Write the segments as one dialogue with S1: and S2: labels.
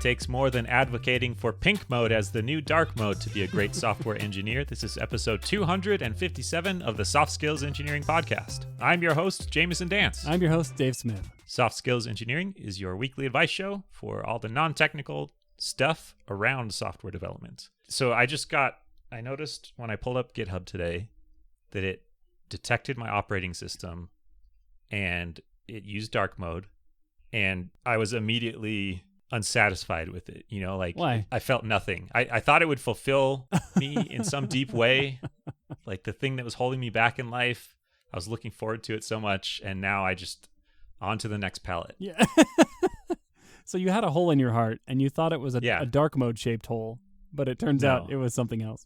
S1: takes more than advocating for pink mode as the new dark mode to be a great software engineer. This is episode 257 of the Soft Skills Engineering Podcast. I'm your host, Jamison Dance.
S2: I'm your host, Dave Smith.
S1: Soft Skills Engineering is your weekly advice show for all the non-technical stuff around software development. So I noticed when I pulled up GitHub today that it detected my operating system and it used dark mode, and I was immediately unsatisfied with it.
S2: Why?
S1: I felt nothing. I thought it would fulfill me in some deep way, like the thing that was holding me back in life. I was looking forward to it so much, and now I just on to the next palette.
S2: Yeah. So you had a hole in your heart, and you thought it was a dark mode shaped hole, but it turns out it was something else.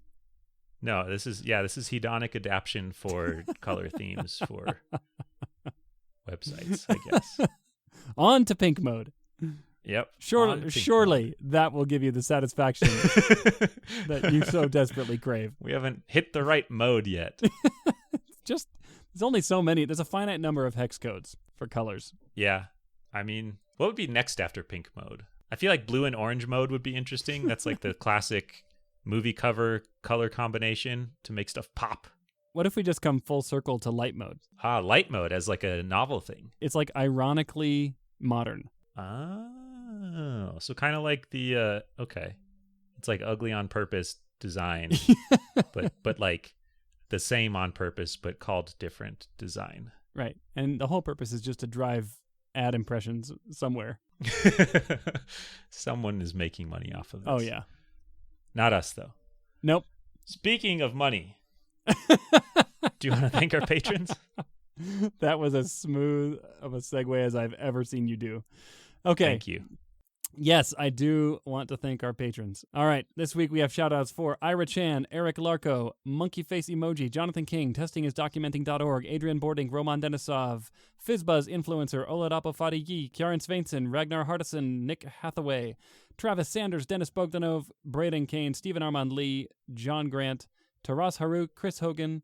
S1: No, this is hedonic adaptation for color themes for websites, I guess.
S2: On to pink mode.
S1: Yep.
S2: Surely that will give you the satisfaction that you so desperately crave.
S1: We haven't hit the right mode yet.
S2: There's only so many. There's a finite number of hex codes for colors.
S1: Yeah. I mean, what would be next after pink mode? I feel like blue and orange mode would be interesting. That's like the classic movie cover color combination to make stuff pop.
S2: What if we just come full circle to light mode?
S1: Light mode as like a novel thing.
S2: It's like ironically modern.
S1: Oh, so kind of like the okay, it's like ugly on purpose design, but like the same on purpose, but called different design.
S2: Right, and the whole purpose is just to drive ad impressions somewhere.
S1: Someone is making money off of this.
S2: Oh yeah,
S1: not us though.
S2: Nope.
S1: Speaking of money, do you want to thank our patrons?
S2: That was as smooth of a segue as I've ever seen you do. Okay.
S1: Thank you.
S2: Yes, I do want to thank our patrons. All right, this week we have shout-outs for Ira Chan, Eric Larko, Monkey Face Emoji, Jonathan King, testingisdocumenting.org, Adrian Boarding, Roman Denisov, Fizzbuzz Influencer, Oladapo Fadigi, Karen Svensson, Ragnar Hardison, Nick Hathaway, Travis Sanders, Dennis Bogdanov, Braden Kane, Stephen Armand Lee, John Grant, Taras Haru, Chris Hogan,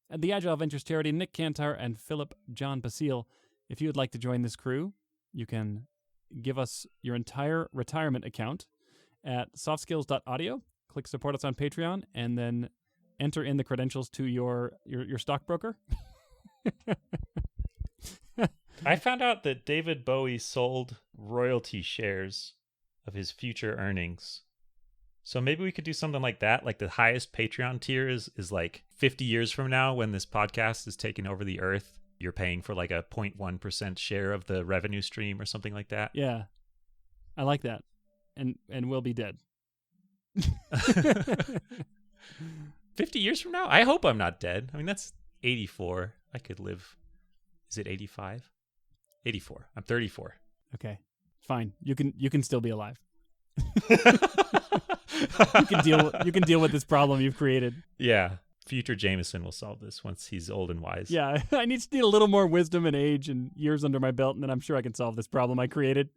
S2: and the Agile Ventures Charity, Nick Cantar, and Philip John Basile. If you would like to join this crew, you can give us your entire retirement account at softskills.audio. Click support us on Patreon, and then enter in the credentials to your stockbroker.
S1: I found out that David Bowie sold royalty shares of his future earnings. So maybe we could do something like that. Like the highest Patreon tier is like 50 years from now when this podcast is taking over the earth. You're paying for like a 0.1% share of the revenue stream or something like that.
S2: Yeah. I like that. And we'll be dead.
S1: 50 years from now? I hope I'm not dead. I mean, that's 84. I could live. Is it 85? 84. I'm 34.
S2: Okay. Fine. You can still be alive. You can deal with this problem you've created.
S1: Yeah. Future Jamison will solve this once he's old and wise.
S2: Yeah, I need a little more wisdom and age and years under my belt, and then I'm sure I can solve this problem I created.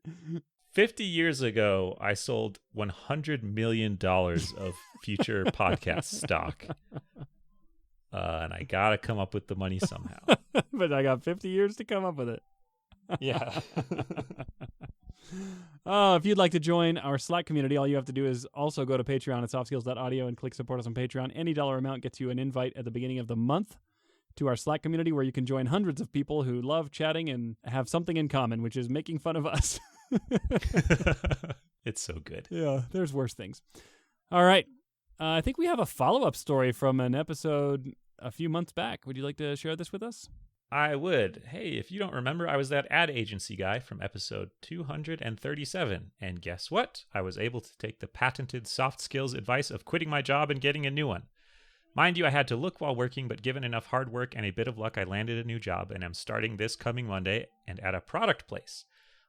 S1: 50 years ago, I sold $100 million of future podcast stock. And I got to come up with the money somehow.
S2: But I got 50 years to come up with it.
S1: Yeah.
S2: If you'd like to join our Slack community, all you have to do is also go to Patreon at softskills.audio and click support us on Patreon. Any dollar amount gets you an invite at the beginning of the month to our Slack community where you can join hundreds of people who love chatting and have something in common, which is making fun of us.
S1: It's so good.
S2: Yeah, there's worse things. All right. I think we have a follow-up story from an episode a few months back. Would you like to share this with us?
S1: I would. Hey, if you don't remember, I was that ad agency guy from episode 237. And guess what? I was able to take the patented soft skills advice of quitting my job and getting a new one. Mind you, I had to look while working, but given enough hard work and a bit of luck, I landed a new job and am starting this coming Monday and at a product place.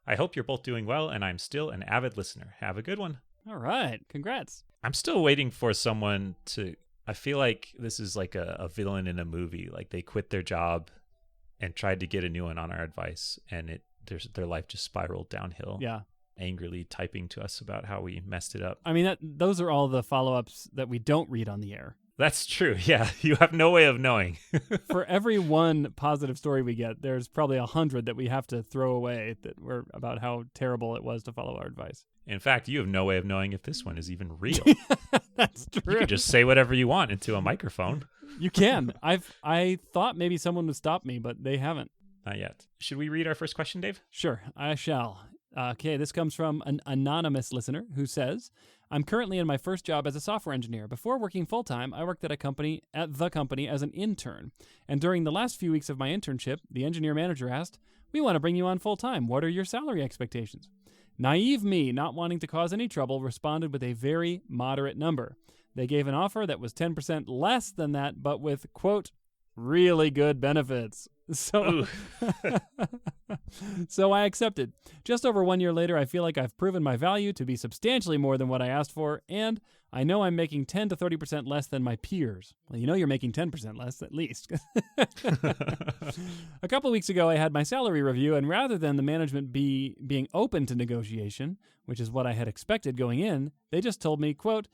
S1: I hope you're both doing well, and I'm still an avid listener. Have a good one.
S2: All right. Congrats.
S1: I'm still waiting for someone to... I feel like this is like a villain in a movie. Like they quit their job and tried to get a new one on our advice, and their life just spiraled downhill.
S2: Yeah.
S1: Angrily typing to us about how we messed it up.
S2: I mean, those are all the follow-ups that we don't read on the air.
S1: That's true. Yeah. You have no way of knowing.
S2: For every one positive story we get, there's probably 100 that we have to throw away about how terrible it was to follow our advice.
S1: In fact, you have no way of knowing if this one is even real.
S2: That's true.
S1: You can just say whatever you want into a microphone.
S2: You can. I thought maybe someone would stop me, but they haven't.
S1: Not yet. Should we read our first question, Dave?
S2: Sure, I shall. Okay, this comes from an anonymous listener who says, I'm currently in my first job as a software engineer. Before working full-time, I worked at the company as an intern. And during the last few weeks of my internship, the engineer manager asked, we want to bring you on full-time. What are your salary expectations? Naive me, not wanting to cause any trouble, responded with a very moderate number. They gave an offer that was 10% less than that, but with, quote, really good benefits. So I accepted. Just over 1 year later, I feel like I've proven my value to be substantially more than what I asked for, and I know I'm making 10 to 30% less than my peers. Well, you know you're making 10% less, at least. A couple weeks ago, I had my salary review, and rather than the management being open to negotiation, which is what I had expected going in, they just told me, quote,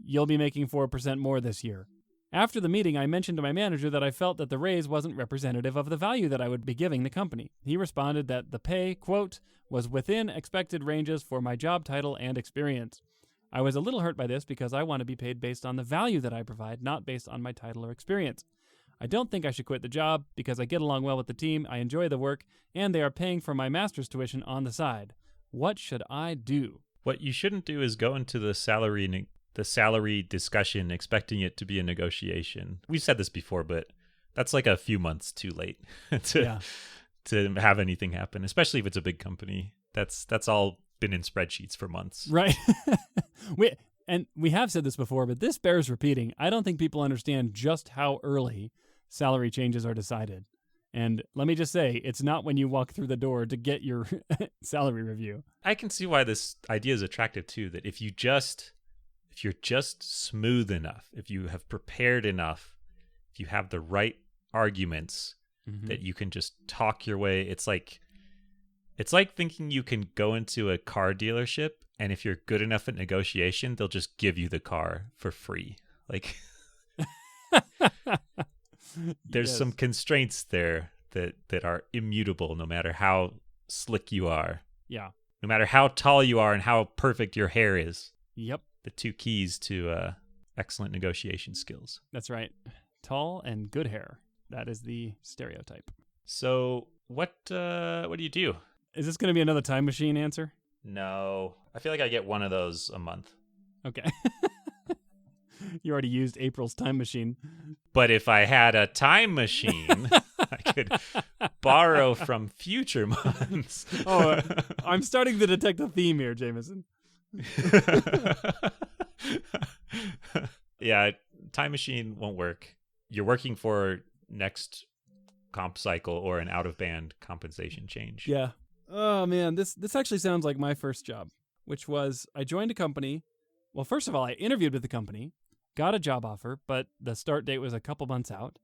S2: you'll be making 4% more this year. After the meeting, I mentioned to my manager that I felt that the raise wasn't representative of the value that I would be giving the company. He responded that the pay, quote, was within expected ranges for my job title and experience. I was a little hurt by this because I want to be paid based on the value that I provide, not based on my title or experience. I don't think I should quit the job because I get along well with the team, I enjoy the work, and they are paying for my master's tuition on the side. What should I do?
S1: What you shouldn't do is go into the salary discussion expecting it to be a negotiation. We've said this before, but that's like a few months too late to have anything happen, especially if it's a big company. That's all been in spreadsheets for months.
S2: Right. We have said this before, but this bears repeating. I don't think people understand just how early salary changes are decided. And let me just say, it's not when you walk through the door to get your salary review.
S1: I can see why this idea is attractive too, that if you're just smooth enough, if you have prepared enough, if you have the right arguments, that you can just talk your way. It's like thinking you can go into a car dealership, and if you're good enough at negotiation, they'll just give you the car for free. Like there's some constraints there that are immutable no matter how slick you are.
S2: Yeah.
S1: No matter how tall you are and how perfect your hair is.
S2: Yep.
S1: The two keys to excellent negotiation skills.
S2: That's right. Tall and good hair. That is the stereotype.
S1: So what do you do?
S2: Is this going to be another time machine answer?
S1: No. I feel like I get one of those a month.
S2: Okay. You already used April's time machine.
S1: But if I had a time machine, I could borrow from future months.
S2: I'm starting to detect a theme here, Jamison.
S1: Yeah, time machine won't work. You're working for next comp cycle or an out-of-band compensation change.
S2: Yeah. Oh, man, this actually sounds like my first job, which was I joined a company. Well, first of all, I interviewed with the company, got a job offer, but the start date was a couple months out.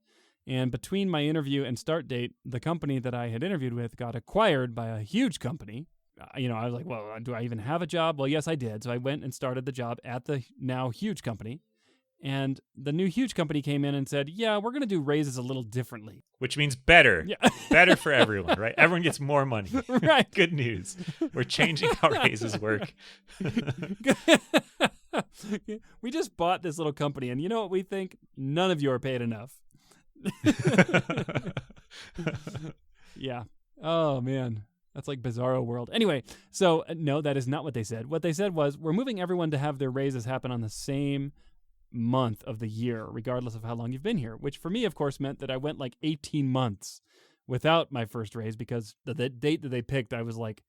S2: And between my interview and start date, the company that I had interviewed with got acquired by a huge company. I was like, well, do I even have a job? Well, yes, I did. So I went and started the job at the now huge company. And the new huge company came in and said, yeah, we're going to do raises a little differently.
S1: Which means better.
S2: Yeah.
S1: Better for everyone, right? Everyone gets more money.
S2: Right.
S1: Good news. We're changing how raises work.
S2: We just bought this little company, and you know what we think? None of you are paid enough. Yeah. Oh, man. That's like Bizarro World. Anyway, so no, that is not what they said. What they said was, we're moving everyone to have their raises happen on the same month of the year, regardless of how long you've been here, which for me, of course, meant that I went like 18 months without my first raise because the date that they picked, I was like,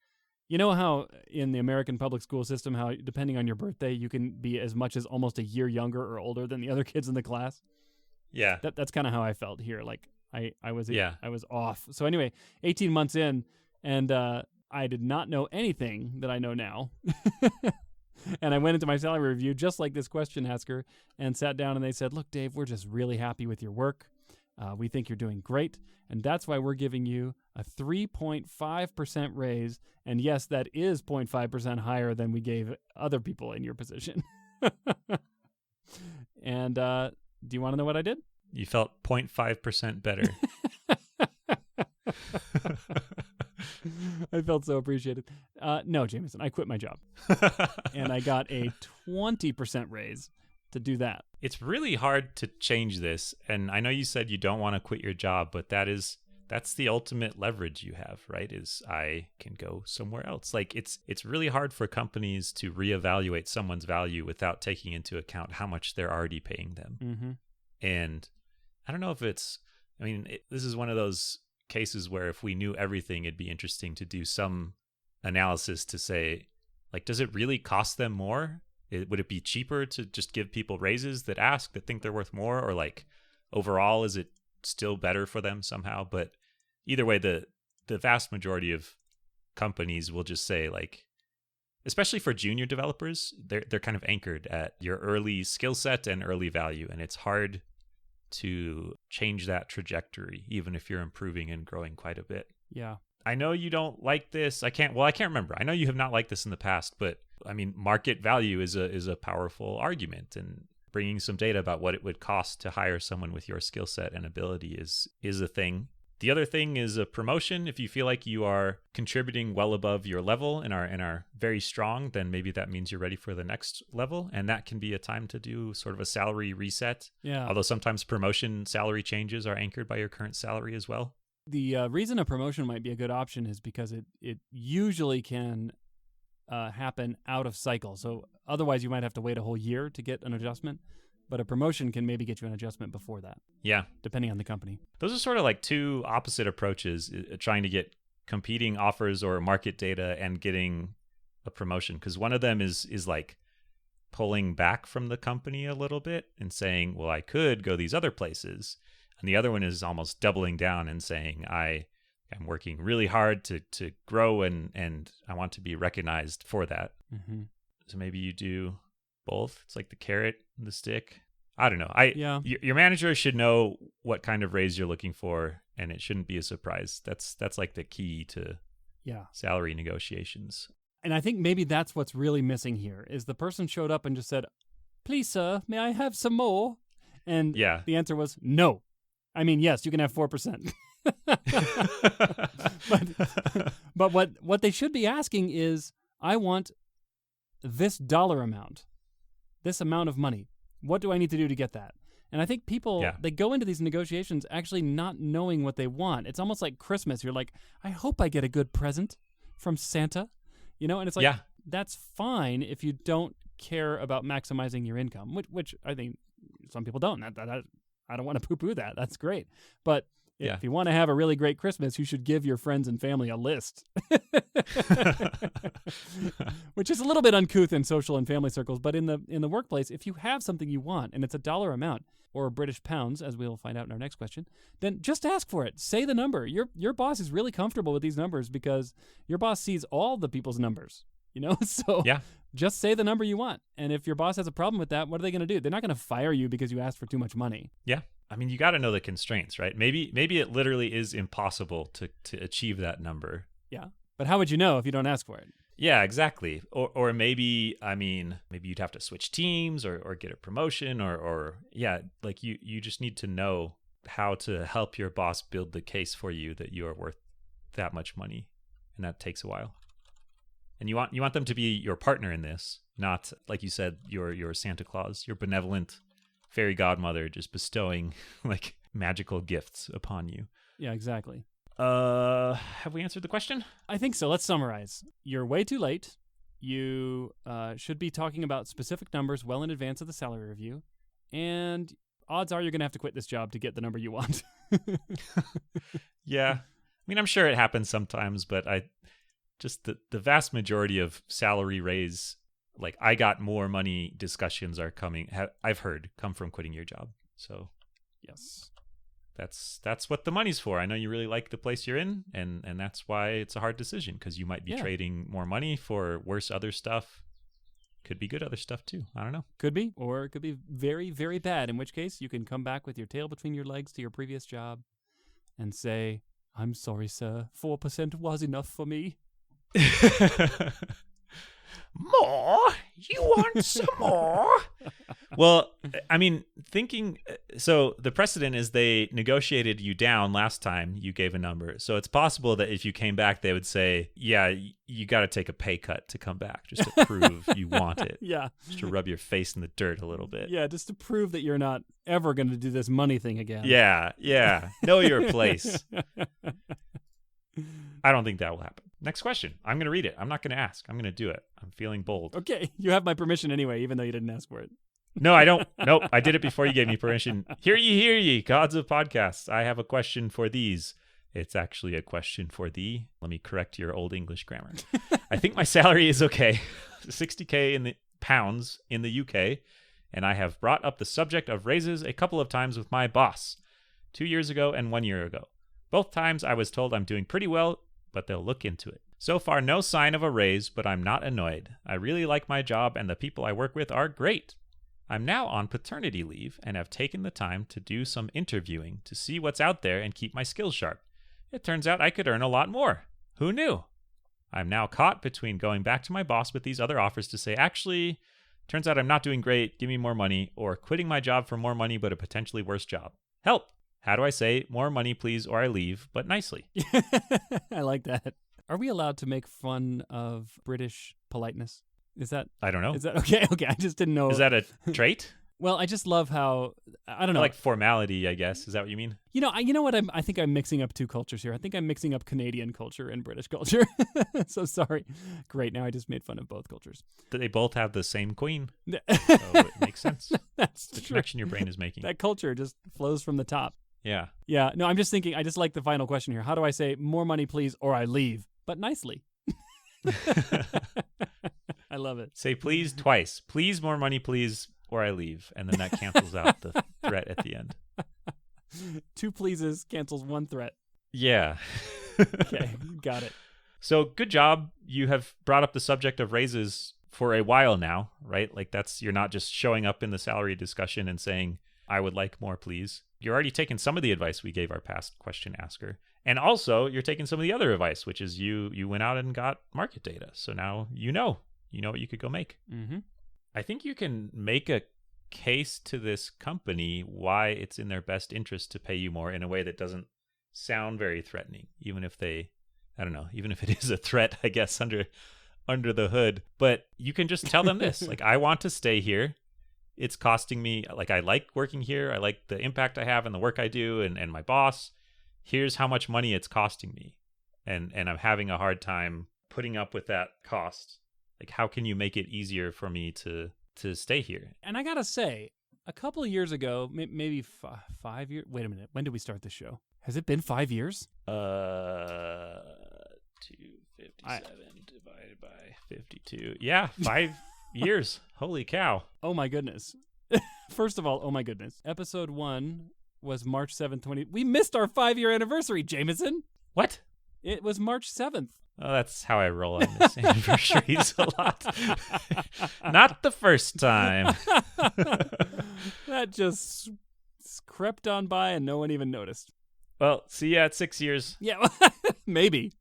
S2: you know how in the American public school system, how depending on your birthday, you can be as much as almost a year younger or older than the other kids in the class?
S1: Yeah.
S2: That's kind of how I felt here. Like I was off. So anyway, 18 months in, and I did not know anything that I know now. And I went into my salary review just like this question asker and sat down, and they said, look, Dave, we're just really happy with your work. We think you're doing great, and that's why we're giving you a 3.5% raise. And yes, that is 0.5% higher than we gave other people in your position. And do you want to know what I did?
S1: You felt 0.5% better.
S2: I felt so appreciated. No, Jamison, I quit my job. And I got a 20% raise to do that.
S1: It's really hard to change this. And I know you said you don't want to quit your job, but that's the ultimate leverage you have, right? Is I can go somewhere else. Like it's really hard for companies to reevaluate someone's value without taking into account how much they're already paying them.
S2: Mm-hmm.
S1: And I don't know if this is one of those cases where if we knew everything, it'd be interesting to do some analysis to say, like, does it really cost them more? Would it be cheaper to just give people raises that think they're worth more? Or like overall, is it still better for them somehow? But either way, the vast majority of companies will just say, like, especially for junior developers, they're kind of anchored at your early skill set and early value. And it's hard to change that trajectory, even if you're improving and growing quite a bit.
S2: Yeah.
S1: I know you don't like this. I can't remember. I know you have not liked this in the past, but I mean, market value is a powerful argument, and bringing some data about what it would cost to hire someone with your skill set and ability is a thing. The other thing is a promotion. If you feel like you are contributing well above your level and are very strong, then maybe that means you're ready for the next level. And that can be a time to do sort of a salary reset.
S2: Yeah.
S1: Although sometimes promotion salary changes are anchored by your current salary as well.
S2: The reason a promotion might be a good option is because it usually can happen out of cycle. So otherwise you might have to wait a whole year to get an adjustment. But a promotion can maybe get you an adjustment before that. Yeah. Depending on the company.
S1: Those are sort of like two opposite approaches, trying to get competing offers or market data and getting a promotion. Because one of them is like pulling back from the company a little bit and saying, well, I could go these other places. And the other one is almost doubling down and saying, I'm working really hard to grow and I want to be recognized for that.
S2: Mm-hmm.
S1: So maybe you do both. It's like the carrot and the stick. I don't know. Your manager should know what kind of raise you're looking for, and it shouldn't be a surprise. That's like the key to salary negotiations.
S2: And I think maybe that's what's really missing here is the person showed up and just said, "Please, sir, may I have some more?" And the answer was no. I mean, yes, you can have 4%. but what they should be asking is, I want this dollar amount. This amount of money. What do I need to do to get that? And I think people, they go into these negotiations actually not knowing what they want. It's almost like Christmas. You're like, I hope I get a good present from Santa. And it's like, that's fine if you don't care about maximizing your income, which I think some people don't. I don't want to poo-poo that. That's great. But if you want to have a really great Christmas, you should give your friends and family a list. Which is a little bit uncouth in social and family circles, but in the workplace, if you have something you want and it's a dollar amount or British pounds, as we'll find out in our next question, then just ask for it. Say the number. Your boss is really comfortable with these numbers because your boss sees all the people's numbers. So just say the number you want. And if your boss has a problem with that, what are they going to do? They're not going to fire you because you asked for too much money.
S1: Yeah. I mean, you got to know the constraints, right? Maybe it literally is impossible to achieve that number.
S2: Yeah. But how would you know if you don't ask for it?
S1: Yeah, exactly. Or maybe you'd have to switch teams or get a promotion or like you just need to know how to help your boss build the case for you that you are worth that much money. And that takes a while. And you want them to be your partner in this, not, like you said, your Santa Claus, your benevolent fairy godmother just bestowing like magical gifts upon you.
S2: Yeah, exactly.
S1: Have we answered the question?
S2: I think so. Let's summarize. You're way too late. You should be talking about specific numbers well in advance of the salary review. And odds are you're going to have to quit this job to get the number you want.
S1: Yeah. I mean, I'm sure it happens sometimes, but just the vast majority of salary raise, like I got more money discussions are coming, I've heard, come from quitting your job. So
S2: yes,
S1: that's what the money's for. I know you really like the place you're in, and that's why it's a hard decision, because you might be trading more money for worse other stuff. Could be good other stuff too. I don't know.
S2: Could be, or it could be very, very bad, in which case you can come back with your tail between your legs to your previous job and say, "I'm sorry, sir, 4% was enough for me."
S1: More? You want some more? Well, I mean, so the precedent is they negotiated you down last time you gave a number. So it's possible that if you came back, they would say, yeah, you got to take a pay cut to come back just to prove you want it.
S2: Yeah.
S1: Just to rub your face in the dirt a little bit.
S2: Yeah, just to prove that you're not ever going to do this money thing again.
S1: Yeah. Know your place. I don't think that will happen. Next question. I'm going to read it. I'm not going to ask. I'm going to do it. I'm feeling bold.
S2: Okay. You have my permission anyway, even though you didn't ask for it.
S1: No, I don't. Nope. I did it before you gave me permission. Hear ye, gods of podcasts. I have a question for these. It's actually a question for thee. Let me correct your old English grammar. I think my salary is okay. 60K in the pounds in the UK. And I have brought up the subject of raises a couple of times with my boss, 2 years ago and 1 year ago. Both times I was told I'm doing pretty well, but they'll look into it. So far, no sign of a raise, but I'm not annoyed. I really like my job and the people I work with are great. I'm now on paternity leave and have taken the time to do some interviewing to see what's out there and keep my skills sharp. It turns out I could earn a lot more. Who knew? I'm now caught between going back to my boss with these other offers to say, actually, turns out I'm not doing great, give me more money, or quitting my job for more money but a potentially worse job. Help! How do I say, more money please, or I leave, but nicely?
S2: I like that. Are we allowed to make fun of British politeness? Is that...
S1: I don't know.
S2: Is that okay? Okay, I just didn't know.
S1: Is that a trait?
S2: Well, I just love how... I don't know.
S1: Like formality, I guess. Is that what you mean?
S2: You know what? I think I'm mixing up two cultures here. I think I'm mixing up Canadian culture and British culture. So sorry. Great, now I just made fun of both cultures.
S1: They both have the same queen. So it makes sense.
S2: That's
S1: the
S2: true.
S1: connection your brain is making.
S2: That culture just flows from the top.
S1: Yeah.
S2: Yeah, no, I'm just thinking, I just like the final question here. How do I say, more money please, or I leave? But nicely. I love it.
S1: Say please twice. Please, more money please, or I leave. And then that cancels out the threat at the end.
S2: 2 pleases cancels 1 threat.
S1: Yeah.
S2: Okay, got it.
S1: So good job. You have brought up the subject of raises for a while now, right? Like you're not just showing up in the salary discussion and saying, I would like more, please. You're already taking some of the advice we gave our past question asker. And also you're taking some of the other advice, which is you went out and got market data. So now you know what you could go make.
S2: Mm-hmm.
S1: I think you can make a case to this company why it's in their best interest to pay you more in a way that doesn't sound very threatening, even if it is a threat, I guess, under the hood. But you can just tell them this, like, I want to stay here. It's costing me, like, I like working here. I like the impact I have and the work I do and my boss. Here's how much money it's costing me. And I'm having a hard time putting up with that cost. Like, how can you make it easier for me to stay here?
S2: And I gotta say, a couple of years ago, maybe 5 years. Wait a minute. When did we start this show? Has it been 5 years?
S1: 257 divided by 52. Yeah, 5 years. Holy cow.
S2: Oh my goodness. First of all, oh my goodness. Episode 1 was March 7th, 20. We missed our 5-year anniversary, Jamison.
S1: What?
S2: It was March 7th.
S1: Oh, that's how I roll on this anniversaries a lot. Not the first time.
S2: That just crept on by and no one even noticed.
S1: Well, see ya at 6 years.
S2: Yeah, maybe.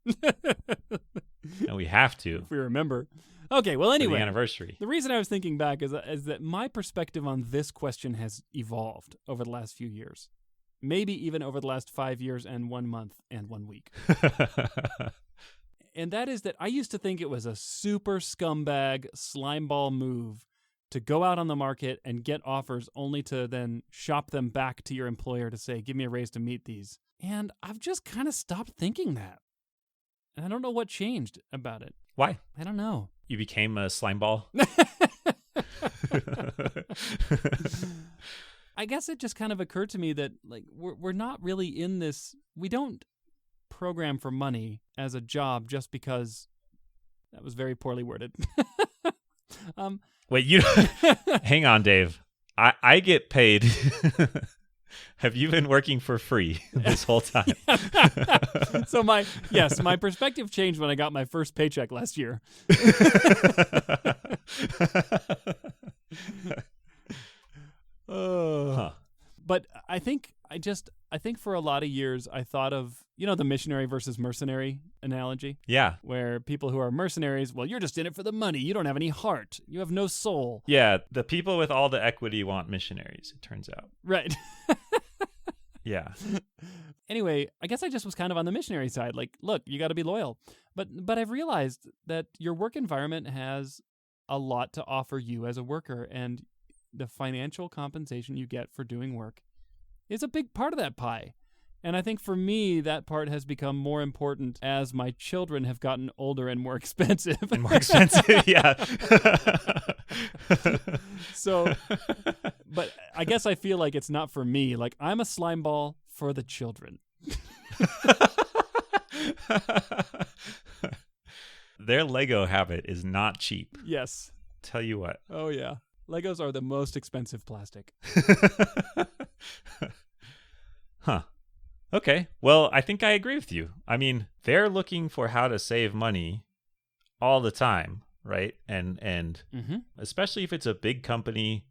S1: And we have to.
S2: If we remember. Okay, well, anyway.
S1: For the anniversary.
S2: The reason I was thinking back is that my perspective on this question has evolved over the last few years. Maybe even over the last 5 years and 1 month and 1 week. And that is that I used to think it was a super scumbag slimeball move to go out on the market and get offers only to then shop them back to your employer to say, give me a raise to meet these. And I've just kind of stopped thinking that. And I don't know what changed about it.
S1: Why?
S2: I don't know.
S1: You became a slime ball?
S2: I guess it just kind of occurred to me that, like, we're not really in this. We don't program for money as a job just because. That was very poorly worded.
S1: Wait, you hang on, Dave. I get paid. Have you been working for free this whole time?
S2: So my perspective changed when I got my first paycheck last year.
S1: Huh.
S2: But I think I think for a lot of years I thought of, the missionary versus mercenary analogy.
S1: Yeah.
S2: Where people who are mercenaries, well, you're just in it for the money. You don't have any heart. You have no soul.
S1: Yeah. The people with all the equity want missionaries, it turns out.
S2: Right.
S1: Yeah.
S2: Anyway, I guess I just was kind of on the missionary side. Like, look, you got to be loyal. But I've realized that your work environment has a lot to offer you as a worker, and the financial compensation you get for doing work is a big part of that pie. And I think for me, that part has become more important as my children have gotten older and more expensive.
S1: And more expensive, yeah.
S2: So, but I guess I feel like it's not for me. Like, I'm a slime ball for the children.
S1: Their Lego habit is not cheap.
S2: Yes.
S1: Tell you what.
S2: Oh, yeah. Legos are the most expensive plastic.
S1: Huh. Okay. Well, I think I agree with you. I mean, they're looking for how to save money all the time, right? And especially if it's a big company,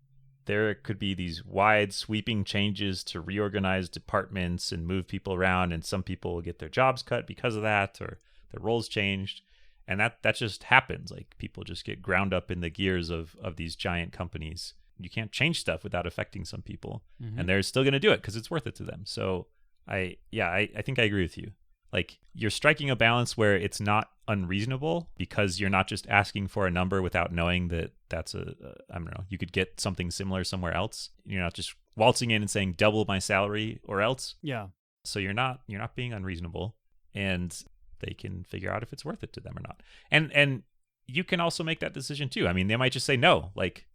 S1: there could be these wide sweeping changes to reorganize departments and move people around, and some people will get their jobs cut because of that, or their roles changed. And that just happens. Like, people just get ground up in the gears of these giant companies. You can't change stuff without affecting some people, and they're still going to do it because it's worth it to them. So I think I agree with you. Like, you're striking a balance where it's not unreasonable, because you're not just asking for a number without knowing that that's I don't know, you could get something similar somewhere else. You're not just waltzing in and saying double my salary or else.
S2: Yeah.
S1: So you're not being unreasonable, and they can figure out if it's worth it to them or not. And you can also make that decision too. I mean, they might just say no, like,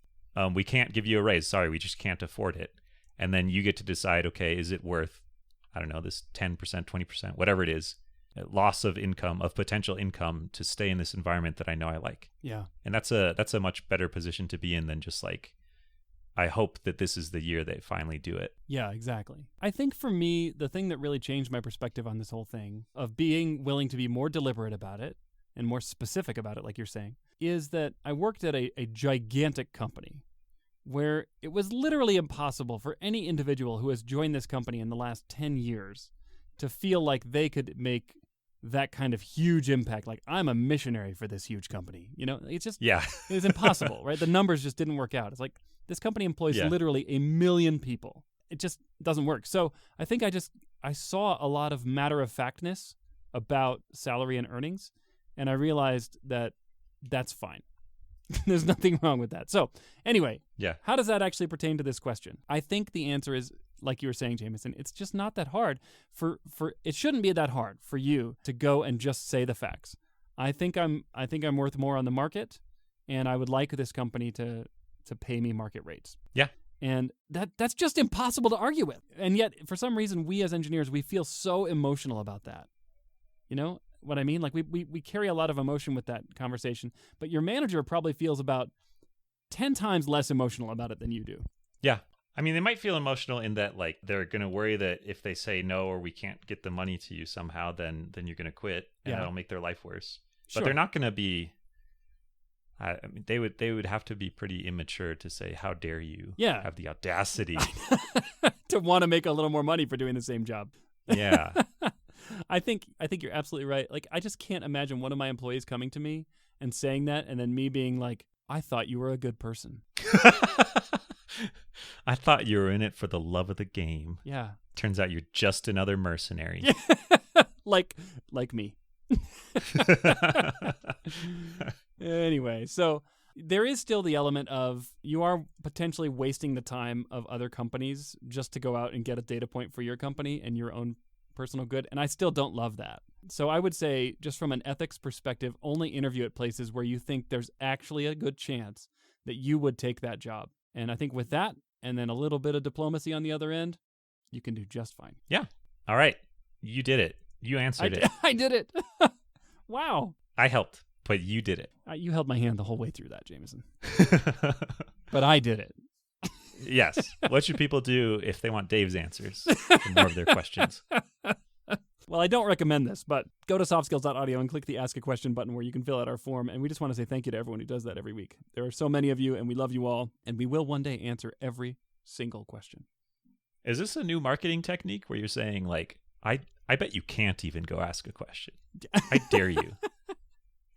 S1: we can't give you a raise. Sorry, we just can't afford it. And then you get to decide, okay, is it worth, I don't know, this 10%, 20%, whatever it is, loss of income, of potential income, to stay in this environment that I know I like.
S2: Yeah.
S1: And that's a much better position to be in than just like, I hope that this is the year they finally do it.
S2: Yeah, exactly. I think for me, the thing that really changed my perspective on this whole thing, of being willing to be more deliberate about it and more specific about it, like you're saying, is that I worked at a gigantic company where it was literally impossible for any individual who has joined this company in the last 10 years to feel like they could make that kind of huge impact. Like, I'm a missionary for this huge company. It's just,
S1: Yeah.
S2: it's impossible, right? The numbers just didn't work out. It's like, this company employs literally 1 million people. It just doesn't work. So I think I saw a lot of matter-of-factness about salary and earnings, and I realized that that's fine. There's nothing wrong with that. So anyway, how does that actually pertain to this question? I think the answer is, like you were saying, Jamison, it's just not that hard. It shouldn't be that hard for you to go and just say the facts. I think I'm worth more on the market, and I would like this company to pay me market rates. Yeah. And that's just impossible to argue with. And yet, for some reason, we as engineers, we feel so emotional about that. You know what I mean? Like, we carry a lot of emotion with that conversation, but your manager probably feels about 10 times less emotional about it than you do.
S1: Yeah. I mean, they might feel emotional in that, like, they're going to worry that if they say no, or we can't get the money to you somehow, then you're going to quit, and that'll make their life worse. Sure. But they're not going to be, I mean, they would have to be pretty immature to say, how dare you have the audacity
S2: to want to make a little more money for doing the same job.
S1: Yeah.
S2: I think you're absolutely right. Like, I just can't imagine one of my employees coming to me and saying that, and then me being like, I thought you were a good person.
S1: I thought you were in it for the love of the game.
S2: Yeah.
S1: Turns out you're just another mercenary.
S2: like me. Anyway, so there is still the element of you are potentially wasting the time of other companies just to go out and get a data point for your company and your own personal good. And I still don't love that. So I would say, just from an ethics perspective, only interview at places where you think there's actually a good chance that you would take that job. And I think with that, and then a little bit of diplomacy on the other end, you can do just fine.
S1: Yeah. All right. You did it. You answered it.
S2: I did it. Wow.
S1: I helped, but you did it.
S2: You held my hand the whole way through that, Jamison. But I did it.
S1: Yes. What should people do if they want Dave's answers for more of their questions?
S2: Well, I don't recommend this, but go to softskills.audio and click the Ask a Question button where you can fill out our form. And we just want to say thank you to everyone who does that every week. There are so many of you, and we love you all. And we will one day answer every single question.
S1: Is this a new marketing technique where you're saying, like, I bet you can't even go ask a question. I dare you.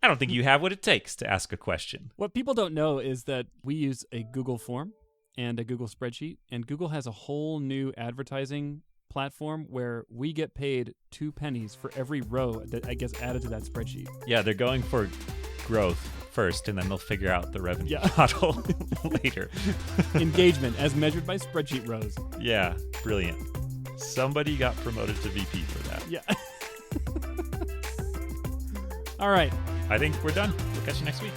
S1: I don't think you have what it takes to ask a question.
S2: What people don't know is that we use a Google form and a Google spreadsheet, and Google has a whole new advertising platform where we get paid 2 pennies for every row that gets added to that spreadsheet.
S1: Yeah, they're going for growth first, and then they'll figure out the revenue model later.
S2: Engagement as measured by spreadsheet rows.
S1: Yeah, brilliant. Somebody got promoted to VP for that.
S2: Yeah. All right.
S1: I think we're done. We'll catch you next week.